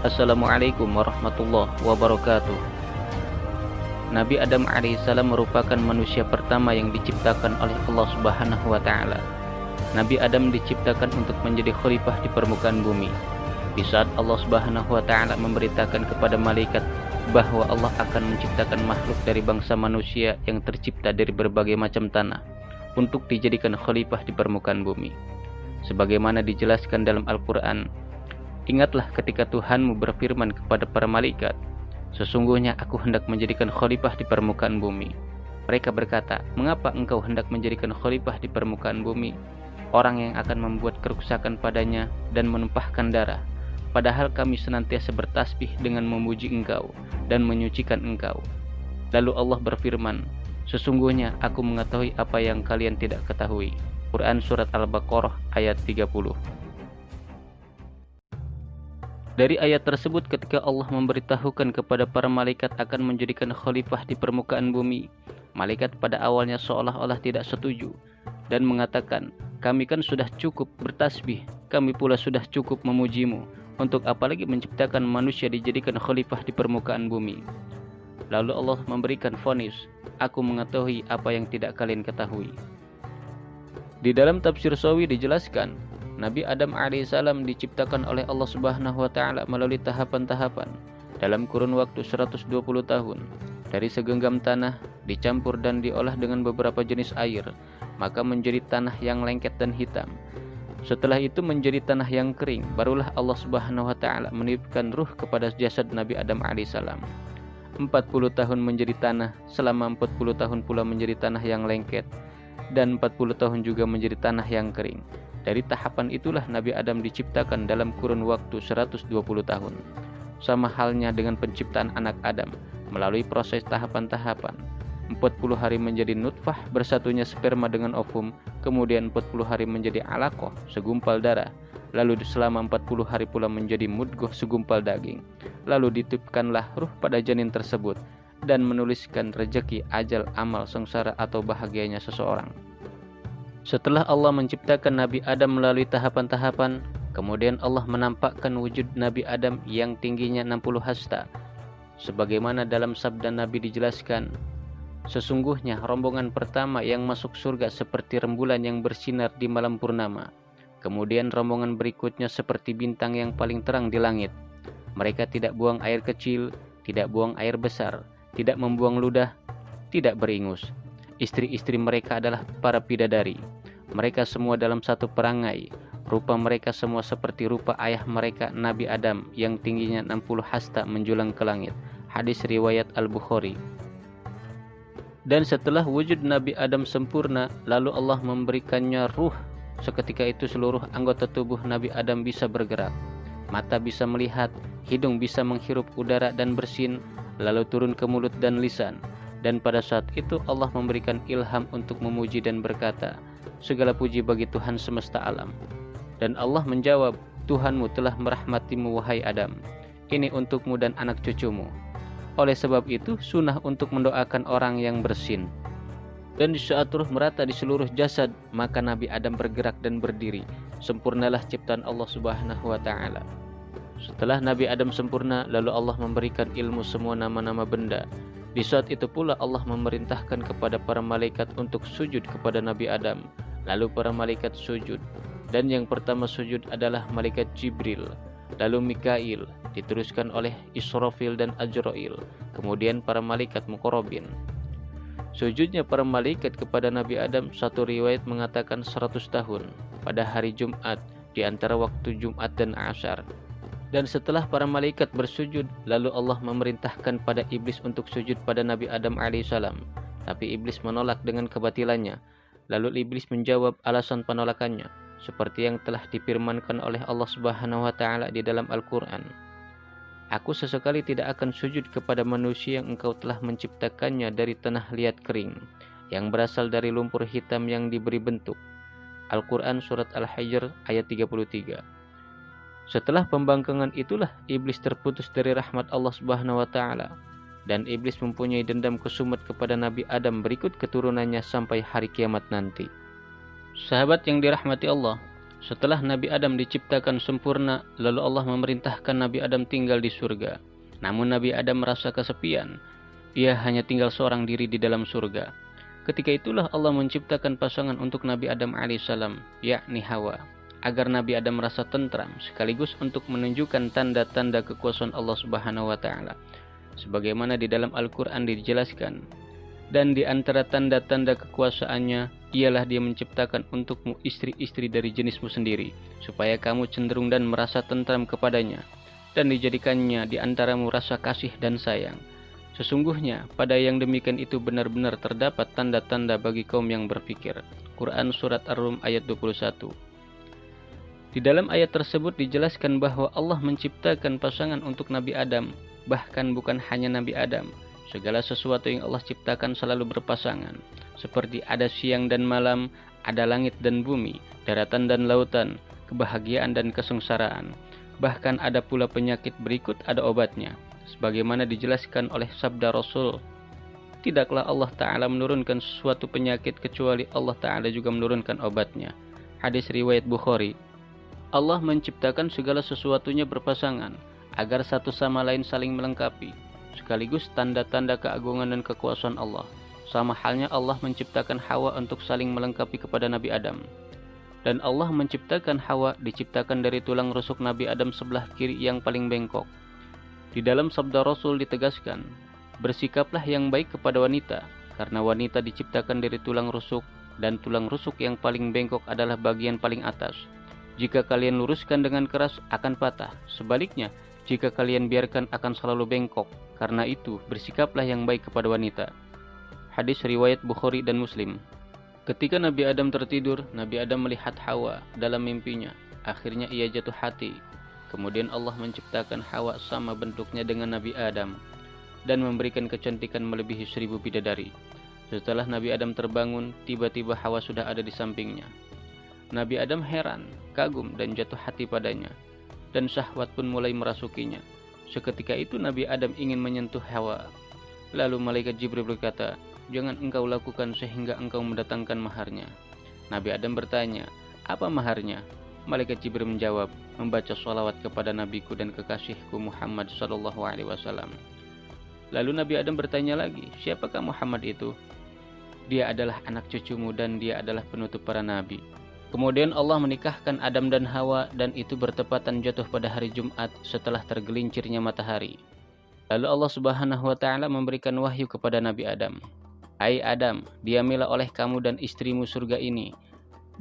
Assalamualaikum warahmatullahi wabarakatuh. Nabi Adam alaihissalam merupakan manusia pertama yang diciptakan oleh Allah Subhanahu wa taala. Nabi Adam diciptakan untuk menjadi khalifah di permukaan bumi. Di saat Allah Subhanahu wa taala memberitakan kepada malaikat bahwa Allah akan menciptakan makhluk dari bangsa manusia yang tercipta dari berbagai macam tanah untuk dijadikan khalifah di permukaan bumi. Sebagaimana dijelaskan dalam Al-Quran, ingatlah ketika Tuhanmu berfirman kepada para malaikat, sesungguhnya aku hendak menjadikan khalifah di permukaan bumi. Mereka berkata, mengapa engkau hendak menjadikan khalifah di permukaan bumi? Orang yang akan membuat kerusakan padanya dan menumpahkan darah. Padahal kami senantiasa bertasbih dengan memuji engkau dan menyucikan engkau. Lalu Allah berfirman, sesungguhnya aku mengetahui apa yang kalian tidak ketahui. Quran Surat Al-Baqarah ayat 30. Dari ayat tersebut ketika Allah memberitahukan kepada para malaikat akan menjadikan khalifah di permukaan bumi, malaikat pada awalnya seolah-olah tidak setuju dan mengatakan, kami kan sudah cukup bertasbih, kami pula sudah cukup memujimu, untuk apalagi menciptakan manusia dijadikan khalifah di permukaan bumi. Lalu Allah memberikan vonis, aku mengetahui apa yang tidak kalian ketahui. Di dalam tafsir Sawi dijelaskan, Nabi Adam alaihissalam diciptakan oleh Allah Subhanahu wa taala melalui tahapan-tahapan dalam kurun waktu 120 tahun. Dari segenggam tanah dicampur dan diolah dengan beberapa jenis air, maka menjadi tanah yang lengket dan hitam. Setelah itu menjadi tanah yang kering, barulah Allah Subhanahu wa taala meniupkan ruh kepada jasad Nabi Adam alaihissalam. 40 tahun menjadi tanah, selama 40 tahun pula menjadi tanah yang lengket, dan 40 tahun juga menjadi tanah yang kering. Dari tahapan itulah Nabi Adam diciptakan dalam kurun waktu 120 tahun. Sama halnya dengan penciptaan anak Adam melalui proses tahapan-tahapan. 40 hari menjadi nutfah, bersatunya sperma dengan ovum, kemudian 40 hari menjadi alaqah, segumpal darah, lalu selama 40 hari pula menjadi mudghah, segumpal daging. Lalu ditiupkanlah ruh pada janin tersebut dan menuliskan rezeki, ajal, amal, sengsara atau bahagianya seseorang. Setelah Allah menciptakan Nabi Adam melalui tahapan-tahapan, kemudian Allah menampakkan wujud Nabi Adam yang tingginya 60 hasta. Sebagaimana dalam sabda Nabi dijelaskan, sesungguhnya rombongan pertama yang masuk surga seperti rembulan yang bersinar di malam purnama. Kemudian rombongan berikutnya seperti bintang yang paling terang di langit. Mereka tidak buang air kecil, tidak buang air besar, tidak membuang ludah, tidak beringus. Istri-istri mereka adalah para bidadari. Mereka semua dalam satu perangai. Rupa mereka semua seperti rupa ayah mereka Nabi Adam yang tingginya 60 hasta menjulang ke langit. Hadis riwayat Al-Bukhari. Dan setelah wujud Nabi Adam sempurna, lalu Allah memberikannya ruh. Seketika itu seluruh anggota tubuh Nabi Adam bisa bergerak. Mata bisa melihat, hidung bisa menghirup udara dan bersin, lalu turun ke mulut dan lisan. Dan pada saat itu Allah memberikan ilham untuk memuji dan berkata, segala puji bagi Tuhan semesta alam. Dan Allah menjawab, Tuhanmu telah merahmatimu wahai Adam. Ini untukmu dan anak cucumu. Oleh sebab itu sunnah untuk mendoakan orang yang bersin. Dan di saat ruh merata di seluruh jasad, maka Nabi Adam bergerak dan berdiri. Sempurnalah ciptaan Allah Subhanahu wa taala. Setelah Nabi Adam sempurna, lalu Allah memberikan ilmu semua nama-nama benda. Di saat itu pula Allah memerintahkan kepada para malaikat untuk sujud kepada Nabi Adam. Lalu para malaikat sujud. Dan yang pertama sujud adalah malaikat Jibril, lalu Mikail, diteruskan oleh Israfil dan Ajrail, kemudian para malaikat muqarrabin. Sujudnya para malaikat kepada Nabi Adam, satu riwayat mengatakan 100 tahun pada hari Jumat di antara waktu Jumat dan Ashar. Dan setelah para malaikat bersujud, lalu Allah memerintahkan pada iblis untuk sujud pada Nabi Adam alaihissalam. Tapi iblis menolak dengan kebatilannya. Lalu iblis menjawab alasan penolakannya, seperti yang telah difirmankan oleh Allah Subhanahu wa taala di dalam Al-Qur'an. Aku sesekali tidak akan sujud kepada manusia yang engkau telah menciptakannya dari tanah liat kering, yang berasal dari lumpur hitam yang diberi bentuk. Al-Quran Surat Al-Hijr ayat 33. Setelah pembangkangan itulah iblis terputus dari rahmat Allah Subhanahu wa taala, dan iblis mempunyai dendam kesumat kepada Nabi Adam berikut keturunannya sampai hari kiamat nanti. Sahabat yang dirahmati Allah, Setelah Nabi Adam diciptakan sempurna, lalu Allah memerintahkan Nabi Adam tinggal di surga. Namun Nabi Adam merasa kesepian. Ia hanya tinggal seorang diri di dalam surga. Ketika itulah Allah menciptakan pasangan untuk Nabi Adam alaihissalam, yakni Hawa, agar Nabi Adam merasa tentram, sekaligus untuk menunjukkan tanda-tanda kekuasaan Allah Subhanahu wa taala. Sebagaimana di dalam Al-Qur'an dijelaskan, dan di antara tanda-tanda kekuasaannya ialah Dia menciptakan untukmu istri-istri dari jenismu sendiri, supaya kamu cenderung dan merasa tentram kepadanya, dan dijadikannya di antaramu rasa kasih dan sayang. Sesungguhnya pada yang demikian itu benar-benar terdapat tanda-tanda bagi kaum yang berpikir. Quran Surat Ar-Rum ayat 21. Di dalam ayat tersebut dijelaskan bahwa Allah menciptakan pasangan untuk Nabi Adam. Bahkan bukan hanya Nabi Adam, segala sesuatu yang Allah ciptakan selalu berpasangan. Seperti ada siang dan malam, ada langit dan bumi, daratan dan lautan, kebahagiaan dan kesengsaraan. Bahkan ada pula penyakit berikut ada obatnya. Sebagaimana dijelaskan oleh sabda Rasul, tidaklah Allah Ta'ala menurunkan sesuatu penyakit kecuali Allah Ta'ala juga menurunkan obatnya. Hadis riwayat Bukhari. Allah menciptakan segala sesuatunya berpasangan, agar satu sama lain saling melengkapi, sekaligus tanda-tanda keagungan dan kekuasaan Allah. Sama halnya Allah menciptakan Hawa untuk saling melengkapi kepada Nabi Adam. Dan Allah menciptakan Hawa diciptakan dari tulang rusuk Nabi Adam sebelah kiri yang paling bengkok. Di dalam sabda Rasul ditegaskan, bersikaplah yang baik kepada wanita, karena wanita diciptakan dari tulang rusuk, dan tulang rusuk yang paling bengkok adalah bagian paling atas. Jika kalian luruskan dengan keras akan patah, sebaliknya jika kalian biarkan akan selalu bengkok. Karena itu bersikaplah yang baik kepada wanita. Hadis riwayat Bukhari dan Muslim. Ketika Nabi Adam tertidur, Nabi Adam melihat Hawa dalam mimpinya. Akhirnya ia jatuh hati. Kemudian Allah menciptakan Hawa sama bentuknya dengan Nabi Adam dan memberikan kecantikan melebihi 1000 bidadari. Setelah Nabi Adam terbangun, tiba-tiba Hawa sudah ada di sampingnya. Nabi Adam heran, kagum dan jatuh hati padanya, dan syahwat pun mulai merasukinya. Seketika itu Nabi Adam ingin menyentuh Hawa. Lalu malaikat Jibril berkata, "Jangan engkau lakukan sehingga engkau mendatangkan maharnya." Nabi Adam bertanya, "Apa maharnya?" Malaikat Jibril menjawab, "Membaca sholawat kepada nabiku dan kekasihku Muhammad sallallahu alaihi wasallam." Lalu Nabi Adam bertanya lagi, "Siapakah Muhammad itu?" "Dia adalah anak cucumu dan dia adalah penutup para nabi." Kemudian Allah menikahkan Adam dan Hawa, dan itu bertepatan jatuh pada hari Jumat setelah tergelincirnya matahari. Lalu Allah Subhanahu wa taala memberikan wahyu kepada Nabi Adam. "Hai Adam, diamilah oleh kamu dan istrimu surga ini,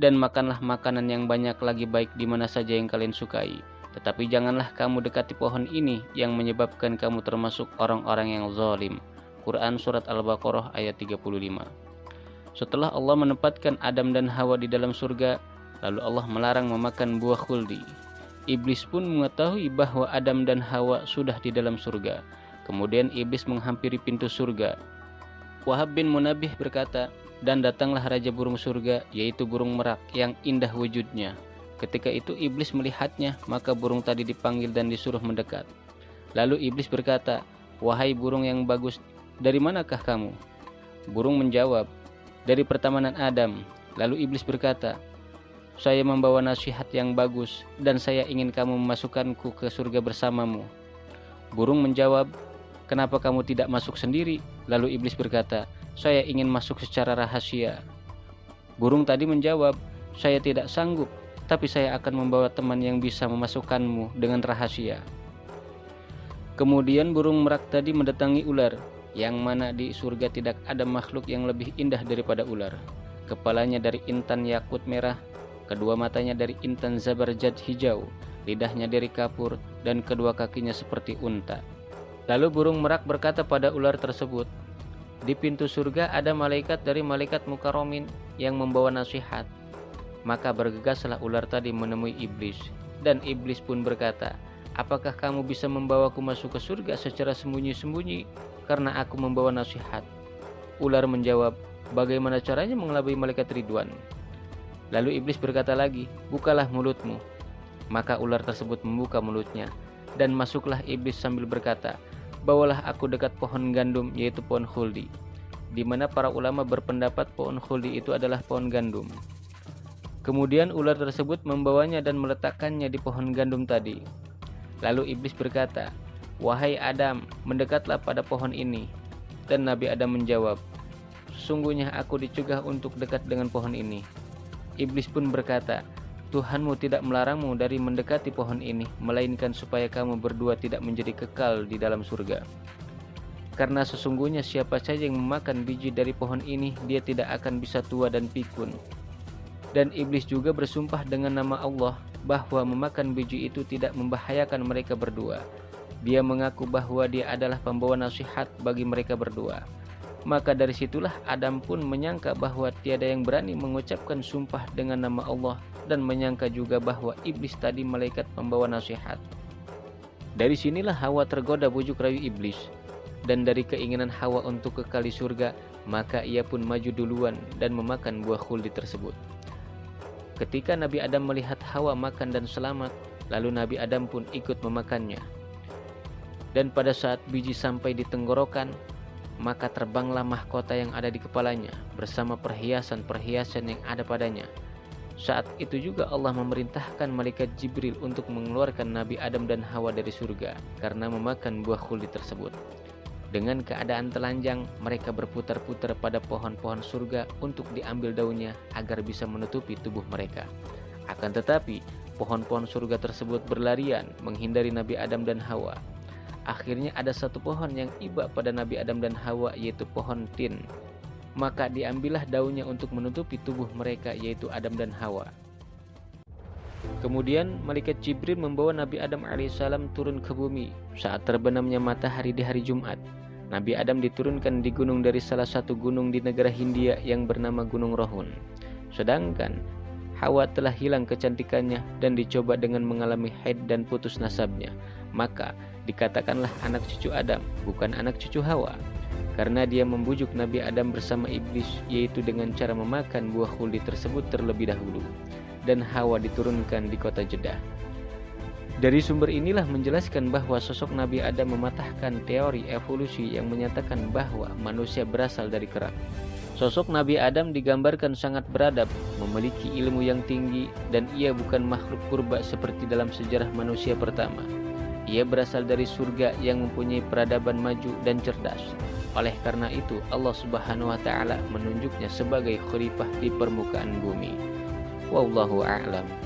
dan makanlah makanan yang banyak lagi baik di mana saja yang kalian sukai. Tetapi janganlah kamu dekati pohon ini yang menyebabkan kamu termasuk orang-orang yang zalim." Quran Surat Al-Baqarah ayat 35. Setelah Allah menempatkan Adam dan Hawa di dalam surga, lalu Allah melarang memakan buah khuldi. Iblis pun mengetahui bahwa Adam dan Hawa sudah di dalam surga. Kemudian iblis menghampiri pintu surga. Wahab bin Munabih berkata, "Dan datanglah raja burung surga, yaitu burung merak yang indah wujudnya. Ketika itu iblis melihatnya, maka burung tadi dipanggil dan disuruh mendekat. Lalu iblis berkata, 'Wahai burung yang bagus, dari manakah kamu?' Burung menjawab, 'Dari pertamanan Adam.' Lalu iblis berkata, 'Saya membawa nasihat yang bagus, dan saya ingin kamu memasukkanku ke surga bersamamu.' Burung menjawab, 'Kenapa kamu tidak masuk sendiri?' Lalu iblis berkata, 'Saya ingin masuk secara rahasia.' Burung tadi menjawab, 'Saya tidak sanggup, tapi saya akan membawa teman yang bisa memasukkanmu dengan rahasia.' Kemudian burung merak tadi mendatangi ular, yang mana di surga tidak ada makhluk yang lebih indah daripada ular. Kepalanya dari intan yakut merah, kedua matanya dari intan zabarjad hijau, lidahnya dari kapur, dan kedua kakinya seperti unta. Lalu burung merak berkata pada ular tersebut, 'Di pintu surga ada malaikat dari malaikat mukarramin yang membawa nasihat.' Maka bergegaslah ular tadi menemui iblis, dan iblis pun berkata, 'Apakah kamu bisa membawaku masuk ke surga secara sembunyi-sembunyi karena aku membawa nasihat?' Ular menjawab, 'Bagaimana caranya mengelabui malaikat Ridwan?' Lalu iblis berkata lagi, 'Bukalah mulutmu.' Maka ular tersebut membuka mulutnya, dan masuklah iblis sambil berkata, 'Bawalah aku dekat pohon gandum, yaitu pohon khuldi,' di mana para ulama berpendapat pohon khuldi itu adalah pohon gandum. Kemudian ular tersebut membawanya dan meletakkannya di pohon gandum tadi. Lalu iblis berkata, "Wahai Adam, mendekatlah pada pohon ini." Dan Nabi Adam menjawab, "Sesungguhnya aku dicegah untuk dekat dengan pohon ini." Iblis pun berkata, "Tuhanmu tidak melarangmu dari mendekati pohon ini, melainkan supaya kamu berdua tidak menjadi kekal di dalam surga. Karena sesungguhnya siapa saja yang memakan biji dari pohon ini, dia tidak akan bisa tua dan pikun." Dan iblis juga bersumpah dengan nama Allah bahwa memakan biji itu tidak membahayakan mereka berdua. Dia mengaku bahwa dia adalah pembawa nasihat bagi mereka berdua. Maka dari situlah Adam pun menyangka bahwa tiada yang berani mengucapkan sumpah dengan nama Allah, dan menyangka juga bahwa iblis tadi malaikat pembawa nasihat. Dari sinilah Hawa tergoda bujuk rayu iblis, dan dari keinginan Hawa untuk kekal di surga, maka ia pun maju duluan dan memakan buah khuldi tersebut. Ketika Nabi Adam melihat Hawa makan dan selamat, lalu Nabi Adam pun ikut memakannya. Dan pada saat biji sampai di tenggorokan, maka terbanglah mahkota yang ada di kepalanya bersama perhiasan-perhiasan yang ada padanya. Saat itu juga Allah memerintahkan malaikat Jibril untuk mengeluarkan Nabi Adam dan Hawa dari surga karena memakan buah khuldi tersebut. Dengan keadaan telanjang, mereka berputar-putar pada pohon-pohon surga untuk diambil daunnya agar bisa menutupi tubuh mereka. Akan tetapi, pohon-pohon surga tersebut berlarian menghindari Nabi Adam dan Hawa. Akhirnya ada satu pohon yang iba pada Nabi Adam dan Hawa, yaitu pohon tin. Maka diambillah daunnya untuk menutupi tubuh mereka, yaitu Adam dan Hawa. Kemudian malaikat Jibril membawa Nabi Adam alaihissalam turun ke bumi saat terbenamnya matahari di hari Jumat. Nabi Adam diturunkan di gunung dari salah satu gunung di negara Hindia yang bernama Gunung Rohun. Sedangkan Hawa telah hilang kecantikannya dan dicoba dengan mengalami haid dan putus nasabnya. Maka dikatakanlah anak cucu Adam, bukan anak cucu Hawa, karena dia membujuk Nabi Adam bersama iblis, yaitu dengan cara memakan buah khuldi tersebut terlebih dahulu. Dan Hawa diturunkan di kota Jeddah. Dari sumber inilah menjelaskan bahwa sosok Nabi Adam mematahkan teori evolusi yang menyatakan bahwa manusia berasal dari kera. Sosok Nabi Adam digambarkan sangat beradab, memiliki ilmu yang tinggi, dan ia bukan makhluk purba seperti dalam sejarah manusia pertama. Ia berasal dari surga yang mempunyai peradaban maju dan cerdas. Oleh karena itu, Allah Subhanahu wa Ta'ala menunjuknya sebagai khalifah di permukaan bumi. Wallahu a'lam.